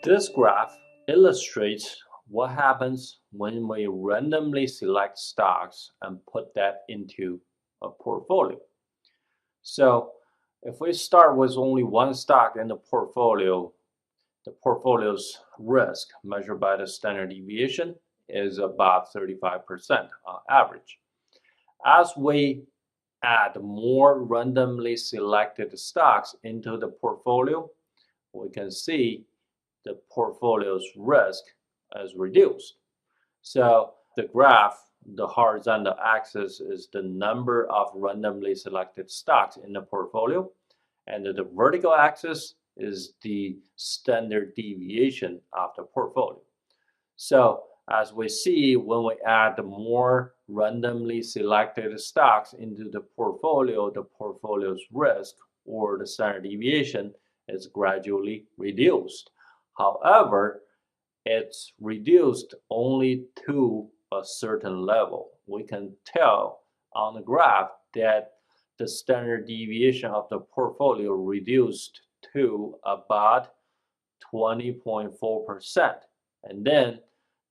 This graph illustrates what happens when we randomly select stocks and put that into a portfolio. So if we start with only one stock in the portfolio's risk measured by the standard deviation is about 35% on average. As we add more randomly selected stocks into the portfolio, we can see the portfolio's risk is reduced. So the graph, the horizontal axis is the number of randomly selected stocks in the portfolio, and the vertical axis is the standard deviation of the portfolio. So as we see, when we add more randomly selected stocks into the portfolio's risk or the standard deviation is gradually reduced. However, it's reduced only to a certain level. We can tell on the graph that the standard deviation of the portfolio reduced to about 20.4%. And then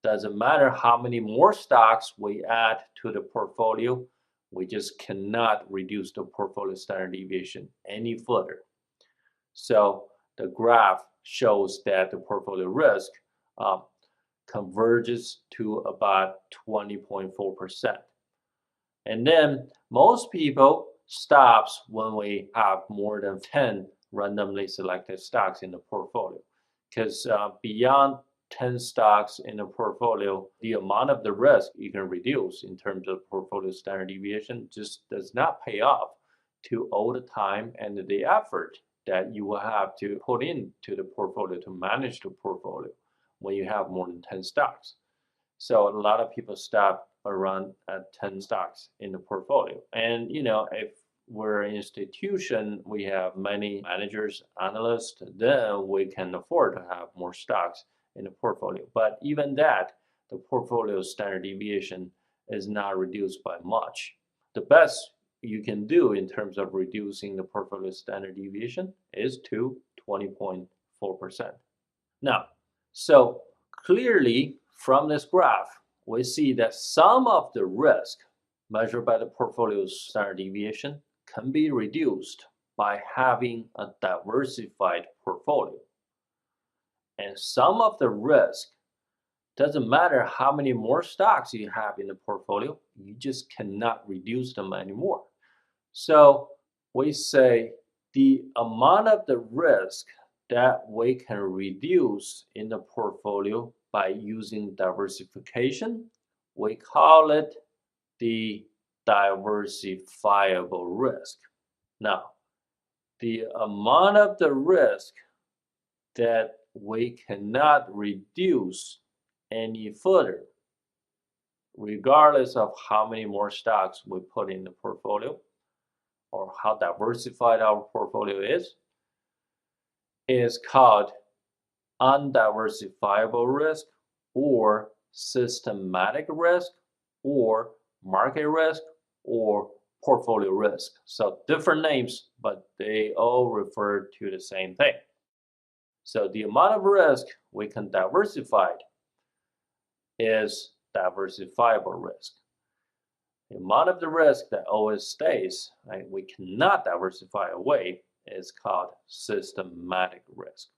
doesn't matter how many more stocks we add to the portfolio, we just cannot reduce the portfolio standard deviation any further. So the graph shows that the portfolio risk converges to about 20.4%. And then most people stops when we have more than 10 randomly selected stocks in the portfolio, because beyond 10 stocks in the portfolio, the amount of the risk you can reduce in terms of portfolio standard deviation just does not pay off to all the time and the effort that you will have to put into the portfolio to manage the portfolio when you have more than 10 stocks. So a lot of people stop around at 10 stocks in the portfolio. And if we're an institution, we have many managers, analysts, then we can afford to have more stocks in the portfolio. But even that, the portfolio standard deviation is not reduced by much. The best you can do in terms of reducing the portfolio standard deviation is to 20.4%. Now, so clearly from this graph, we see that some of the risk measured by the portfolio's standard deviation can be reduced by having a diversified portfolio. And some of the risk doesn't matter how many more stocks you have in the portfolio, you just cannot reduce them anymore. So we say the amount of the risk that we can reduce in the portfolio by using diversification, we call it the diversifiable risk. Now, the amount of the risk that we cannot reduce any further, regardless of how many more stocks we put in the portfolio or how diversified our portfolio is called undiversifiable risk or systematic risk or market risk or portfolio risk. So different names, but they all refer to the same thing. So the amount of risk we can diversify is diversifiable risk. The amount of the risk that always stays, we cannot diversify away, is called systematic risk.